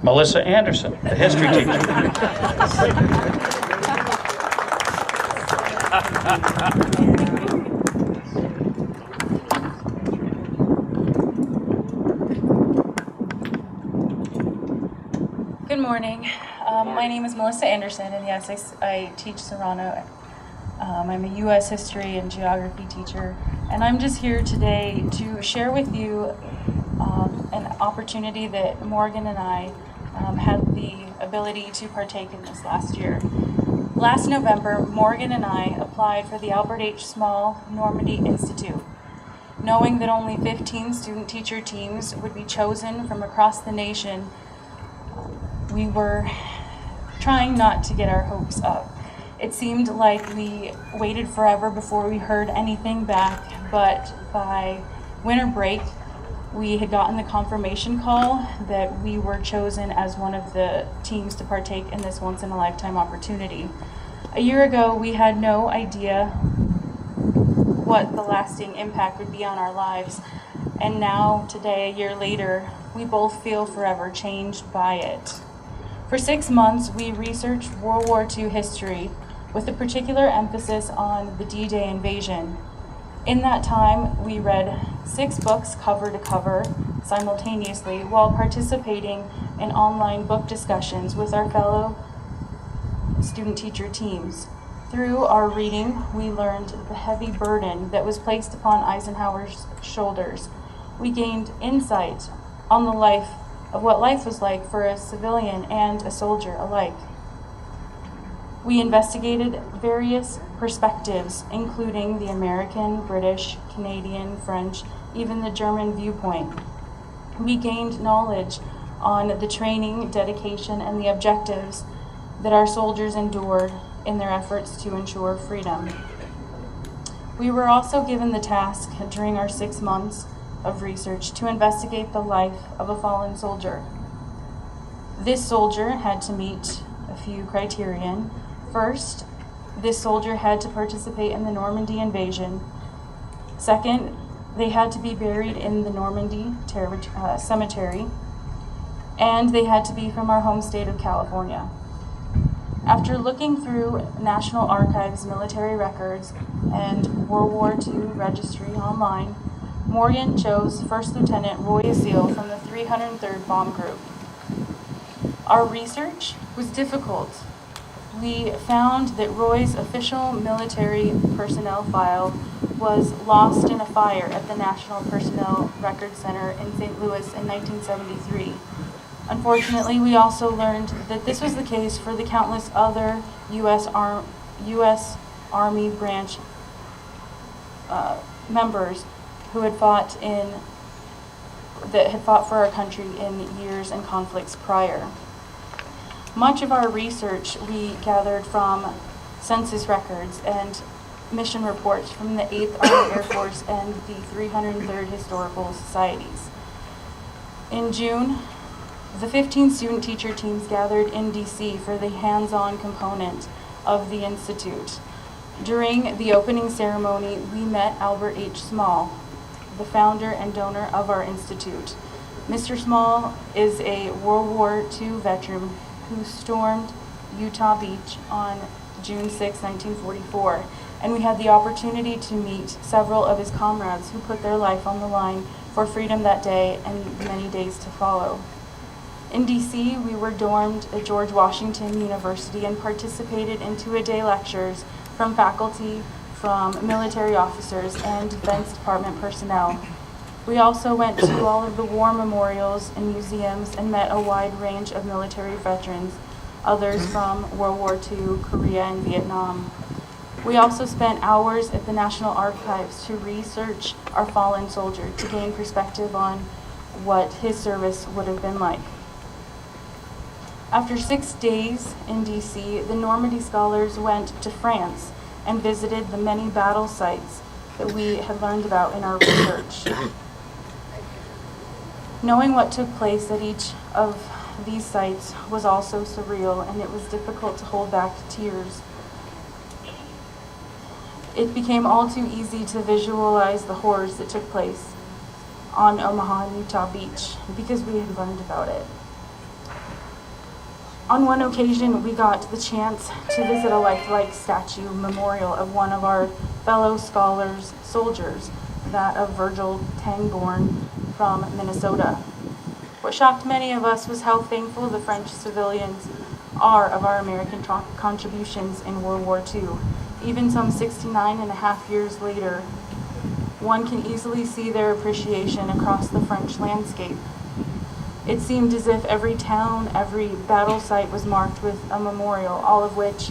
Melissa Anderson, the history teacher. Good morning. My name is Melissa Anderson, and yes, I teach Serrano. I'm a U.S. history and geography teacher, and I'm just here today to share with you an opportunity that Morgan and I had the ability to partake in this last year. Last November, Morgan and I applied for the Albert H. Small Normandy Institute, knowing that only 15 student-teacher teams would be chosen from across the nation. We were trying not to get our hopes up. It seemed like we waited forever before we heard anything back, but by winter break, we had gotten the confirmation call that we were chosen as one of the teams to partake in this once-in-a-lifetime opportunity. A year ago, we had no idea what the lasting impact would be on our lives, and now, today, a year later, we both feel forever changed by it. For 6 months, we researched World War II history with a particular emphasis on the D-Day invasion. In that time, we read 6 books cover to cover simultaneously while participating in online book discussions with our fellow student-teacher teams. Through our reading, we learned the heavy burden that was placed upon Eisenhower's shoulders. We gained insight on the life of what life was like for a civilian and a soldier alike. We investigated various perspectives, including the American, British, Canadian, French, even the German viewpoint. We gained knowledge on the training, dedication, and the objectives that our soldiers endured in their efforts to ensure freedom. We were also given the task during our 6 months of research to investigate the life of a fallen soldier. This soldier had to meet a few criterion. First, this soldier had to participate in the Normandy invasion. Second, they had to be buried in the Normandy cemetery, and they had to be from our home state of California. After looking through National Archives military records and World War II registry online, Morgan chose First Lieutenant Roy Azile from the 303rd Bomb Group. Our research was difficult. We found that Roy's official military personnel file was lost in a fire at the National Personnel Records Center in St. Louis in 1973. Unfortunately, we also learned that this was the case for the countless other U.S. Army branch members who had fought for our country in years and conflicts prior. Much of our research we gathered from census records and mission reports from the 8th Army Air Force and the 303rd Historical Societies. In June, the 15 student-teacher teams gathered in D.C. for the hands-on component of the Institute. During the opening ceremony, we met Albert H. Small, the founder and donor of our institute. Mr. Small is a World War II veteran who stormed Utah Beach on June 6, 1944, and we had the opportunity to meet several of his comrades who put their life on the line for freedom that day and many days to follow. In D.C., we were dormed at George Washington University and participated in two-a-day lectures from faculty, from military officers, and Defense Department personnel. We also went to all of the war memorials and museums and met a wide range of military veterans, others from World War II, Korea, and Vietnam. We also spent hours at the National Archives to research our fallen soldier to gain perspective on what his service would have been like. After 6 days in D.C., the Normandy scholars went to France and visited the many battle sites that we had learned about in our research. Knowing what took place at each of these sites was also surreal, and it was difficult to hold back tears. It became all too easy to visualize the horrors that took place on Omaha and Utah Beach because we had learned about it. On one occasion, we got the chance to visit a lifelike statue memorial of one of our fellow scholars, soldiers, that of Virgil Tangborn from Minnesota. What shocked many of us was how thankful the French civilians are of our American contributions in World War II. Even some 69 and a half years later, one can easily see their appreciation across the French landscape. It seemed as if every town, every battle site was marked with a memorial, all of which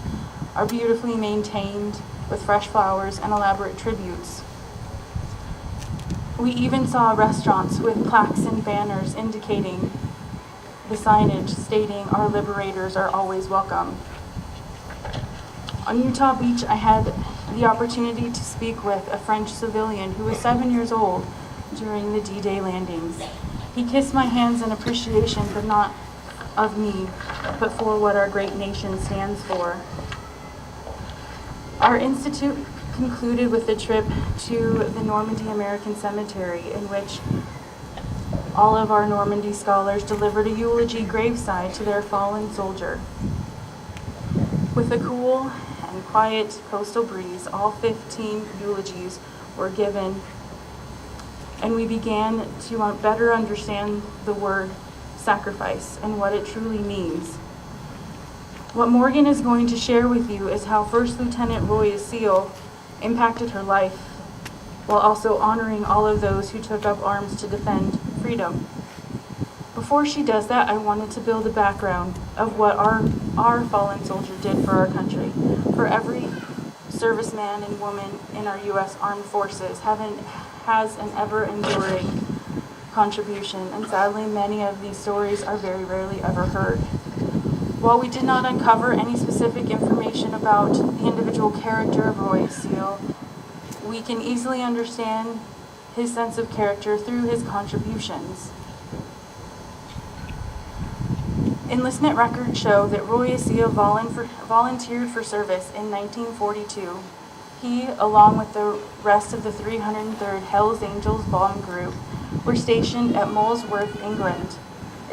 are beautifully maintained with fresh flowers and elaborate tributes. We even saw restaurants with plaques and banners indicating the signage stating our liberators are always welcome. On Utah Beach, I had the opportunity to speak with a French civilian who was 7 years old during the D-Day landings. He kissed my hands in appreciation, but not of me, but for what our great nation stands for. Our institute concluded with a trip to the Normandy American Cemetery, in which all of our Normandy scholars delivered a eulogy graveside to their fallen soldier. With a cool and quiet coastal breeze, all 15 eulogies were given, and we began to better understand the word sacrifice and what it truly means. What Morgan is going to share with you is how First Lieutenant Roy Seal impacted her life, while also honoring all of those who took up arms to defend freedom. Before she does that, I wanted to build a background of what our fallen soldier did for our country. For every serviceman and woman in our U.S. Armed Forces has an ever-enduring contribution, and sadly, many of these stories are very rarely ever heard. While we did not uncover any specific information about the individual character of Roy Seal, we can easily understand his sense of character through his contributions. Enlistment records show that Roy Seal volunteered for service in 1942. He, along with the rest of the 303rd Hells Angels Bomb Group, were stationed at Molesworth, England.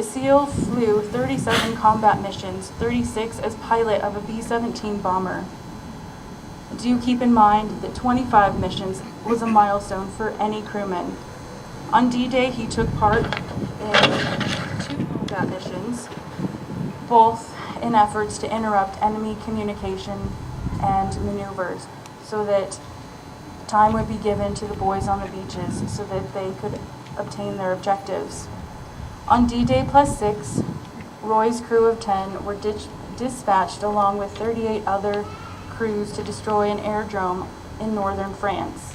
Seal flew 37 combat missions, 36 as pilot of a B-17 bomber. Do keep in mind that 25 missions was a milestone for any crewman. On D-Day, he took part in 2 combat missions, both in efforts to interrupt enemy communication and maneuvers, so that time would be given to the boys on the beaches so that they could obtain their objectives. On D-Day +6, Roy's crew of 10 were dispatched along with 38 other crews to destroy an airdrome in northern France.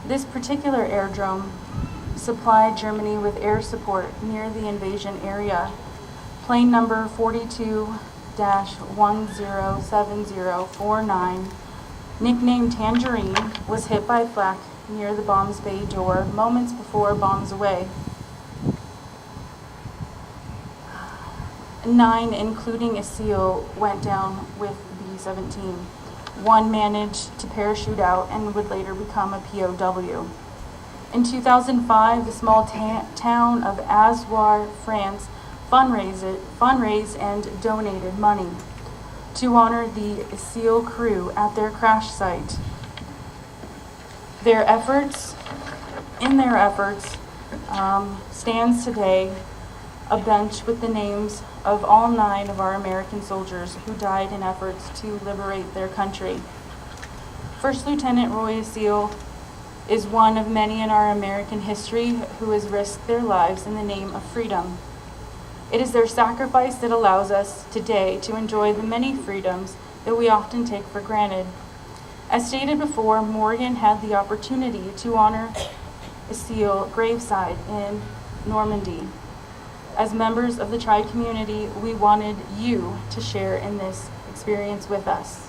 This particular airdrome supplied Germany with air support near the invasion area. Plane number 42-107049, nicknamed Tangerine, was hit by flak near the bomb's bay door moments before bombs away. 9, including a SEAL, went down with B-17. 1 managed to parachute out and would later become a POW. In 2005, the small town of Azoir, France, fundraised and donated money to honor the SEAL crew at their crash site. In their efforts, stands today a bench with the names of all 9 of our American soldiers who died in efforts to liberate their country. First Lieutenant Roy Seal is one of many in our American history who has risked their lives in the name of freedom. It is their sacrifice that allows us today to enjoy the many freedoms that we often take for granted. As stated before, Morgan had the opportunity to honor a SEAL graveside in Normandy. As members of the Tri community, we wanted you to share in this experience with us.